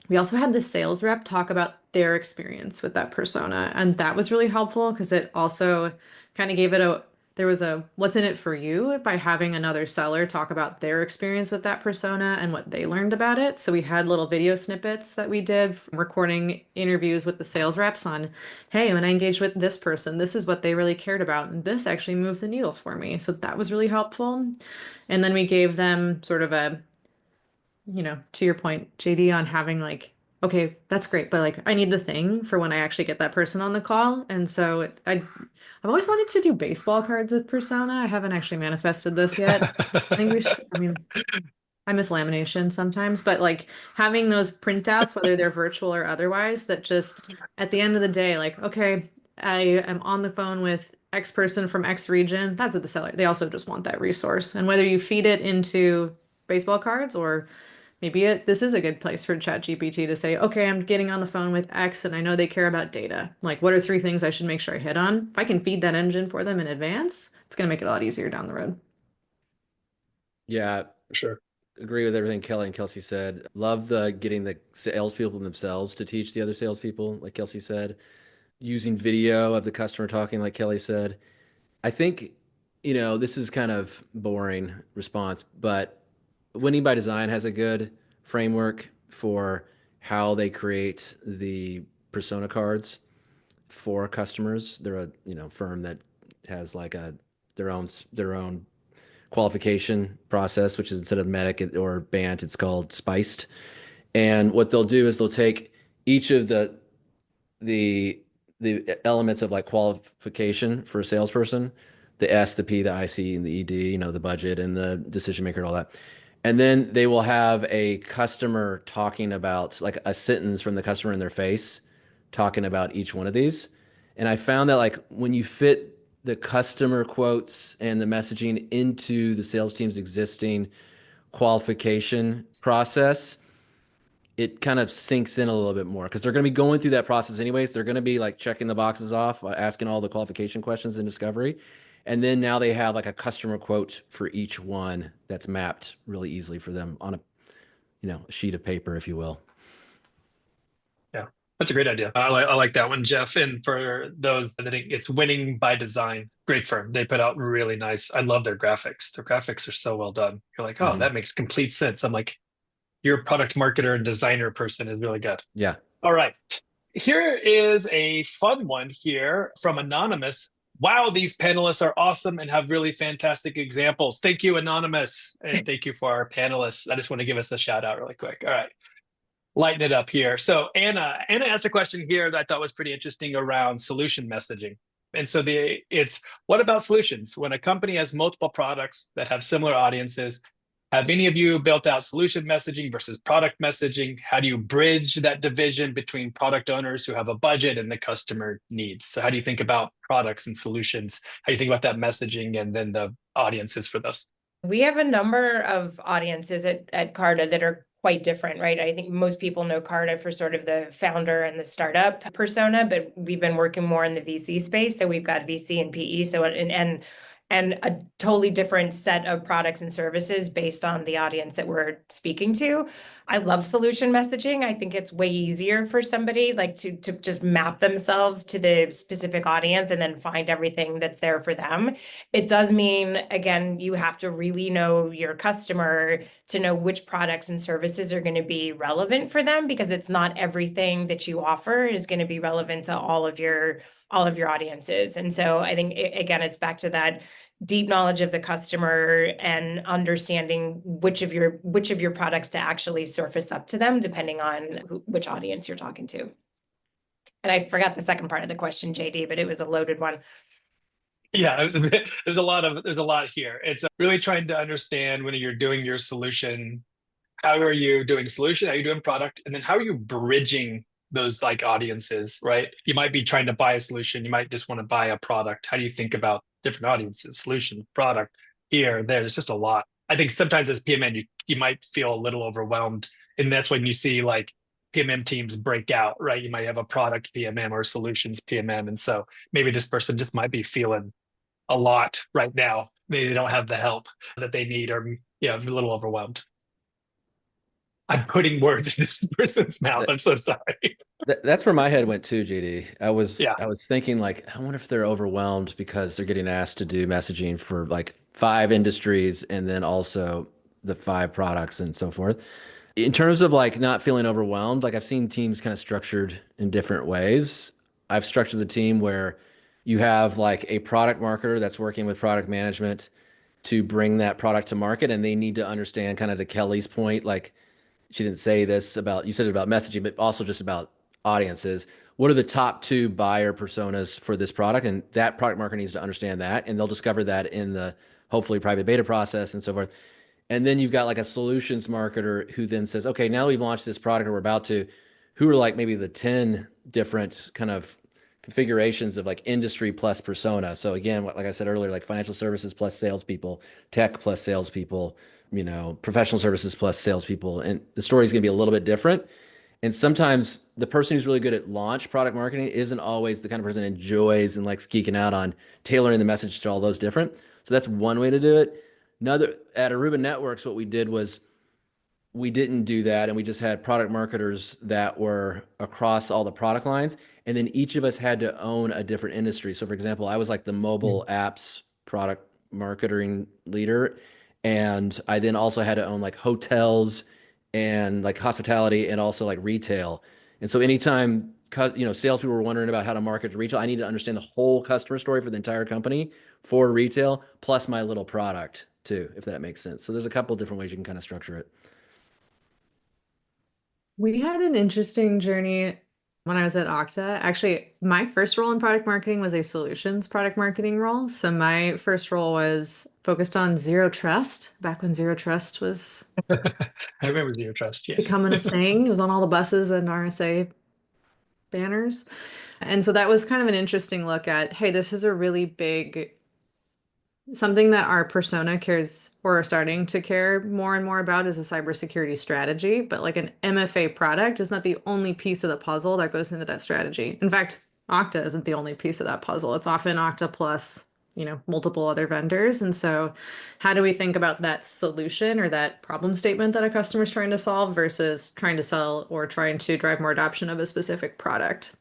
We also had the sales rep talk about their experience with that persona. And that was really helpful because it also kind of gave it there was a what's in it for you by having another seller talk about their experience with that persona and what they learned about it. So we had little video snippets that we did from recording interviews with the sales reps on, hey, when I engaged with this person, this is what they really cared about. And this actually moved the needle for me. So that was really helpful. And then we gave them sort of to your point, JD, on having like okay, that's great, but like I need the thing for when I actually get that person on the call. And so I've always wanted to do baseball cards with Persona. I haven't actually manifested this yet. I think we should, I mean, I miss lamination sometimes, but like having those printouts, whether they're virtual or otherwise, that just at the end of the day, like, okay, I am on the phone with X person from X region. That's what the seller, they also just want that resource. And whether you feed it into baseball cards or maybe this is a good place for ChatGPT to say, okay, I'm getting on the phone with X and I know they care about data. Like, what are 3 things I should make sure I hit on? If I can feed that engine for them in advance, it's going to make it a lot easier down the road. Yeah, For sure. agree with everything Kelly and Kelsey said. Love the getting the salespeople themselves to teach the other salespeople, like Kelsey said, using video of the customer talking, like Kelly said. I think, this is kind of boring response, but Winning by Design has a good framework for how they create the persona cards for customers. They're a, firm that has like their own qualification process, which is instead of Medic or Bant, it's called Spiced. And what they'll do is they'll take each of the elements of like qualification for a salesperson, the S, the P, the IC, and the ED, the budget and the decision maker and all that. And then they will have a customer talking about like a sentence from the customer in their face, talking about each one of these. And I found that like when you fit the customer quotes and the messaging into the sales team's existing qualification process, it kind of sinks in a little bit more because they're going to be going through that process anyways. They're going to be like checking the boxes off, asking all the qualification questions in discovery. And then now they have like a customer quote for each one that's mapped really easily for them on a sheet of paper, if you will. Yeah, that's a great idea. I like that one, Jeff. And for those that think it's Winning by Design, great firm. They put out really nice. I love their graphics. Their graphics are so well done. You're like, oh, Mhm. that makes complete sense. I'm like, your product marketer and designer person is really good. Yeah. All right. Here is a fun one here from Anonymous. Wow, these panelists are awesome and have really fantastic examples. Thank you, Anonymous. And thank you for our panelists. I just want to give us a shout out really quick. All right. Lighten it up here. So Anna asked a question here that I thought was pretty interesting around solution messaging. And so it's what about solutions? When a company has multiple products that have similar audiences, have any of you built out solution messaging versus product messaging? How do you bridge that division between product owners who have a budget and the customer needs? So how do you think about products and solutions? How do you think about that messaging and then the audiences for those? We have a number of audiences at Carta that are quite different, right? I think most people know Carta for sort of the founder and the startup persona, but we've been working more in the VC space. So we've got VC and PE. So and a totally different set of products and services based on the audience that we're speaking to. I love solution messaging. I think it's way easier for somebody like to just map themselves to the specific audience and then find everything that's there for them. It does mean, again, you have to really know your customer to know which products and services are going to be relevant for them, because it's not everything that you offer is going to be relevant to all of your audiences. And so I think again, it's back to that deep knowledge of the customer and understanding which of your products to actually surface up to them, depending on which audience you're talking to. And I forgot the second part of the question, JD, but it was a loaded one. Yeah, there's a lot here. It's really trying to understand when you're doing your solution, how are you doing solution? How are you doing product? And then how are you bridging those like audiences, right? You might be trying to buy a solution. You might just want to buy a product. How do you think about different audiences, solution, product, here, there? There's just a lot. I think sometimes as PMM, you might feel a little overwhelmed. And that's when you see like PMM teams break out, right? You might have a product PMM or solutions PMM. And so maybe this person just might be feeling a lot right now. Maybe they don't have the help that they need, or a little overwhelmed. I'm putting words in this person's mouth. I'm so sorry. That's where my head went too, JD. Yeah. I was thinking like, I wonder if they're overwhelmed because they're getting asked to do messaging for like 5 industries and then also the 5 products and so forth. In terms of like not feeling overwhelmed, like I've seen teams kind of structured in different ways. I've structured the team where you have like a product marketer that's working with product management to bring that product to market, and they need to understand, kind of to Kelly's point, like she didn't say this about, you said it about messaging, but also just about audiences. What are the top 2 buyer personas for this product? And that product marketer needs to understand that, and they'll discover that in the hopefully private beta process and so forth. And then you've got like a solutions marketer who then says, okay, now we've launched this product or we're about to, who are like maybe the 10 different kind of configurations of like industry plus persona. So again, like I said earlier, like financial services plus salespeople, tech plus salespeople, professional services plus salespeople. And the story is going to be a little bit different. And sometimes the person who's really good at launch product marketing isn't always the kind of person that enjoys and likes geeking out on tailoring the message to all those different. So that's one way to do it. Another, at Aruba Networks, what we did was we didn't do that, and we just had product marketers that were across all the product lines, and then each of us had to own a different industry. So for example, I was like the mobile apps product marketing leader, and I then also had to own like hotels and like hospitality and also like retail. And so anytime salespeople were wondering about how to market to retail, I needed to understand the whole customer story for the entire company for retail, plus my little product too, if that makes sense. So there's a couple different ways you can kind of structure it. We had an interesting journey when I was at Okta. Actually, my first role in product marketing was a solutions product marketing role. So my first role was focused on zero trust, back when zero trust was I remember Zero Trust. Yeah. becoming a thing. It was on all the buses and RSA banners. And so that was kind of an interesting look at, hey, this is a really big something that our persona cares or are starting to care more and more about is a cybersecurity strategy. But like an MFA product is not the only piece of the puzzle that goes into that strategy. In fact, Okta isn't the only piece of that puzzle. It's often Okta plus, multiple other vendors. And so how do we think about that solution or that problem statement that a customer is trying to solve versus trying to sell or trying to drive more adoption of a specific product?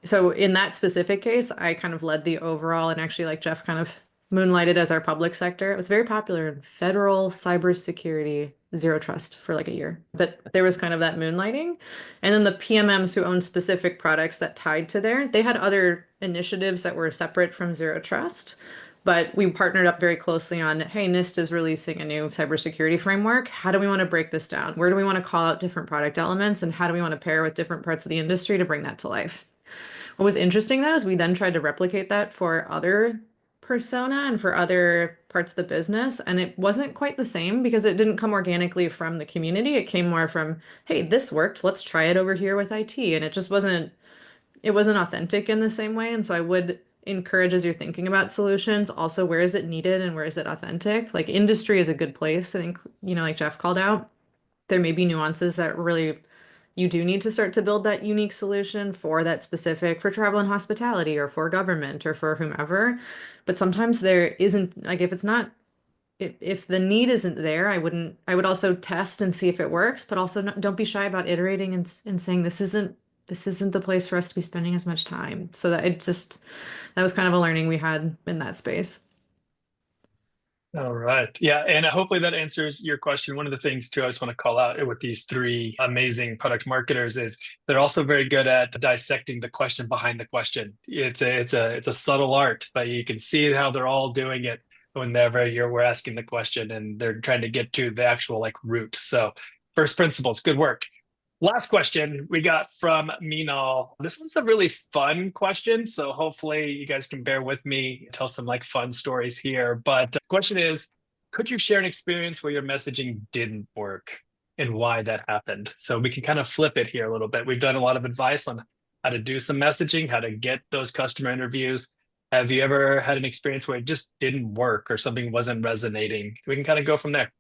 So in that specific case, I kind of led the overall, and actually like Jeff kind of moonlighted as our public sector. It was very popular in federal cybersecurity, zero trust for like a year. But there was kind of that moonlighting. And then the PMMs who owned specific products that tied to there, they had other initiatives that were separate from zero trust. But we partnered up very closely on, hey, NIST is releasing a new cybersecurity framework. How do we want to break this down? Where do we want to call out different product elements? And how do we want to pair with different parts of the industry to bring that to life? What was interesting though is we then tried to replicate that for other persona and for other parts of the business. And it wasn't quite the same because it didn't come organically from the community. It came more from, hey, this worked. Let's try it over here with IT. And it wasn't authentic in the same way. And so I would encourage, as you're thinking about solutions, also where is it needed and where is it authentic? Like industry is a good place. I think, like Jeff called out, there may be nuances that really you do need to start to build that unique solution for that specific, for travel and hospitality or for government or for whomever. But sometimes there isn't, like if the need isn't there, I would also test and see if it works, but also don't be shy about iterating and saying this isn't the place for us to be spending as much time. So that was kind of a learning we had in that space. All right. Yeah. And hopefully that answers your question. One of the things too, I just want to call out with these 3 amazing product marketers is they're also very good at dissecting the question behind the question. It's a subtle art, but you can see how they're all doing it whenever we're asking the question and they're trying to get to the actual like root. So first principles, good work. Last question we got from Minal. This one's a really fun question, so hopefully you guys can bear with me, tell some like fun stories here. But the question is, could you share an experience where your messaging didn't work and why that happened? So we can kind of flip it here a little bit. We've done a lot of advice on how to do some messaging, how to get those customer interviews. Have you ever had an experience where it just didn't work or something wasn't resonating? We can kind of go from there.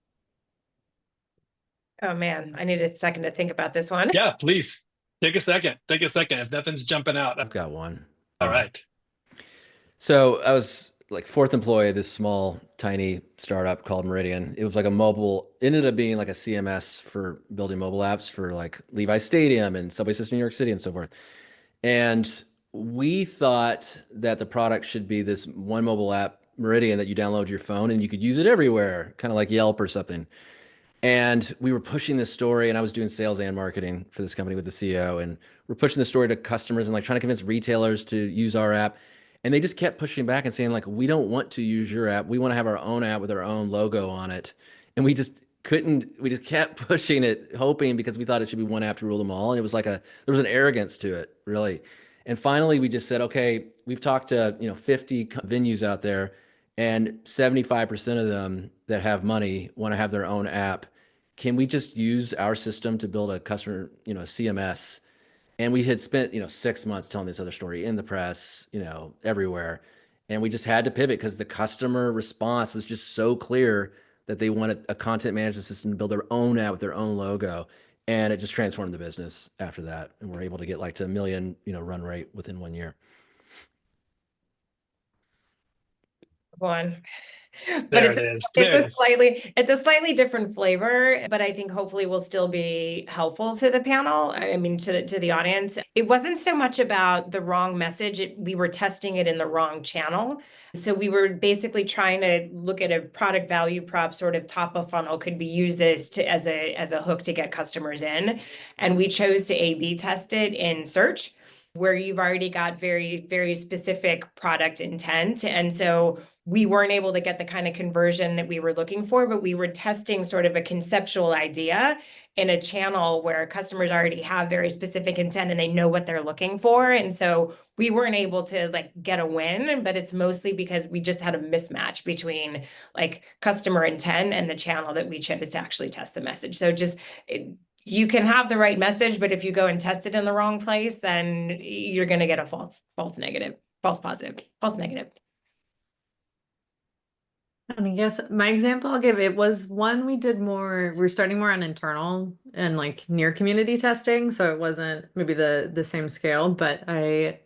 Oh man, I need a second to think about this one. Yeah, please take a second. Take a second. If nothing's jumping out. I've got one. All right. So I was like 4th employee of this small, tiny startup called Meridian. It was like ended up being like a CMS for building mobile apps for like Levi Stadium and Subway System New York City and so forth. And we thought that the product should be this one mobile app, Meridian, that you download your phone and you could use it everywhere, kind of like Yelp or something. And we were pushing this story, and I was doing sales and marketing for this company with the CEO, and we're pushing the story to customers and like trying to convince retailers to use our app. And they just kept pushing back and saying like, we don't want to use your app. We want to have our own app with our own logo on it. And we just kept pushing it, hoping, because we thought it should be one app to rule them all. And it was like there was an arrogance to it, really. And finally we just said, okay, we've talked to, 50 venues out there, and 75% of them that have money want to have their own app. Can we just use our system to build a customer, CMS? And we had spent, 6 months telling this other story in the press, everywhere. And we just had to pivot because the customer response was just so clear that they wanted a content management system to build their own app with their own logo. And it just transformed the business after that. And we're able to get like to 1 million, run rate within 1 year. One. But There it is. There it is. It's a slightly different flavor, but I think hopefully will still be helpful to the panel. I mean, to the audience. It wasn't so much about the wrong message. We were testing it in the wrong channel. So we were basically trying to look at a product value prop, sort of top of funnel. Could we use this as a hook to get customers in? And we chose to A/B test it in search, where you've already got very, very specific product intent. And so we weren't able to get the kind of conversion that we were looking for, but we were testing sort of a conceptual idea in a channel where customers already have very specific intent and they know what they're looking for. And so we weren't able to like get a win, but it's mostly because we just had a mismatch between like customer intent and the channel that we chose to actually test the message. So you can have the right message, but if you go and test it in the wrong place, then you're going to get a false negative, false positive, false negative. And I guess my example I'll give, it was one we were starting more on internal and like near community testing. So it wasn't maybe the same scale, but I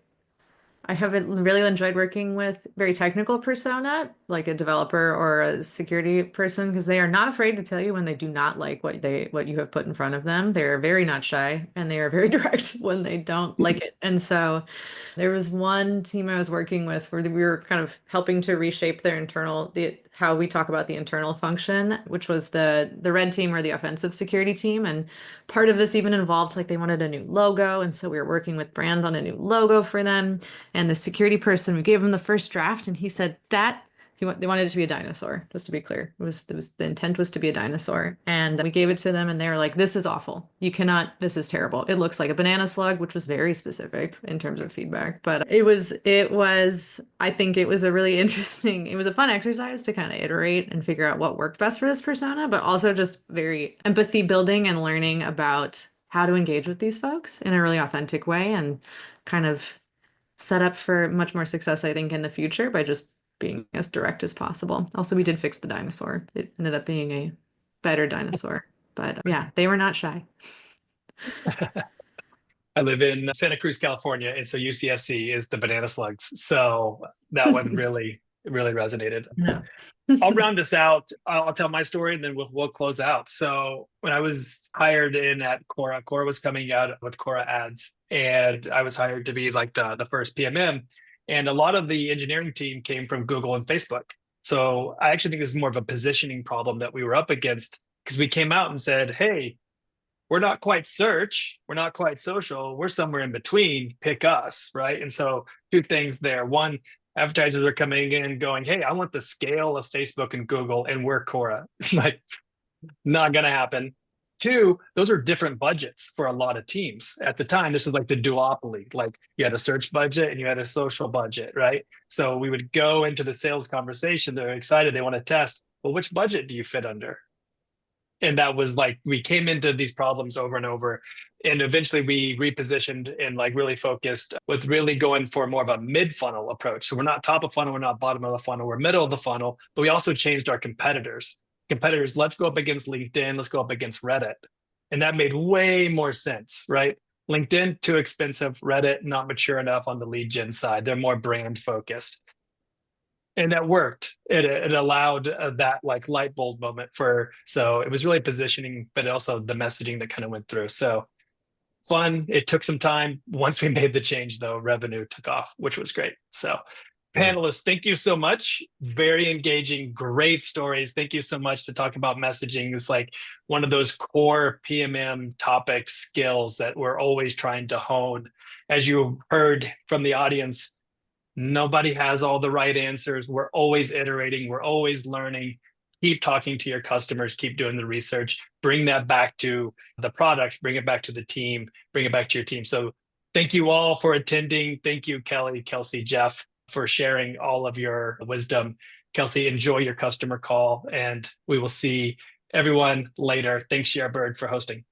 haven't really enjoyed working with very technical persona, like a developer or a security person, because they are not afraid to tell you when they do not like what you have put in front of them. They're very not shy, and they are very direct when they don't like it. And so there was one team I was working with where we were kind of helping to reshape their how we talk about the internal function, which was the red team or the offensive security team. And part of this even involved like they wanted a new logo. And so we were working with brand on a new logo for them. And the security person, we gave him the first draft, and he said they wanted it to be a dinosaur, just to be clear. The intent was to be a dinosaur. And we gave it to them and they were like, this is awful. This is terrible. It looks like a banana slug, which was very specific in terms of feedback. But I think it was it was a fun exercise to kind of iterate and figure out what worked best for this persona, but also just very empathy building and learning about how to engage with these folks in a really authentic way, and kind of set up for much more success, I think, in the future by just being as direct as possible. Also, we did fix the dinosaur. It ended up being a better dinosaur, but yeah, they were not shy. I live in Santa Cruz, California, and so UCSC is the banana slugs. So that one really, really resonated. Yeah. I'll round this out. I'll tell my story, and then we'll close out. So when I was hired in at Cora was coming out with Cora ads, and I was hired to be like the first PMM. And a lot of the engineering team came from Google and Facebook. So I actually think this is more of a positioning problem that we were up against, because we came out and said, hey, we're not quite search, we're not quite social, we're somewhere in between, pick us, right? And so two things there. One, advertisers are coming in going, hey, I want the scale of Facebook and Google, and we're Cora. Like, not going to happen. Two, those are different budgets for a lot of teams. At the time, this was like the duopoly. Like you had a search budget and you had a social budget, right? So we would go into the sales conversation. They're excited. They want to test. Well, which budget do you fit under? And that was like, we came into these problems over and over. And eventually we repositioned and like really focused with really going for more of a mid-funnel approach. So we're not top of funnel, we're not bottom of the funnel, we're middle of the funnel, but we also changed our competitors. Let's go up against LinkedIn, let's go up against Reddit. And that made way more sense, right? LinkedIn, too expensive. Reddit, not mature enough on the lead gen side. They're more brand focused. And that worked. It allowed that like light bulb moment so it was really positioning, but also the messaging that kind of went through. So fun. It took some time. Once we made the change though, revenue took off, which was great. So panelists, thank you so much. Very engaging, great stories. Thank you so much to talk about messaging. It's like one of those core PMM topic skills that we're always trying to hone. As you heard from the audience, nobody has all the right answers. We're always iterating. We're always learning. keep talking to your customers, keep doing the research, bring that back to the product, bring it back to the team, bring it back to your team. So thank you all for attending. Thank you, Kelly, Kelsey, Jeff, for sharing all of your wisdom. Kelsey, enjoy your customer call, and we will see everyone later. Thanks, Sharebird, for hosting.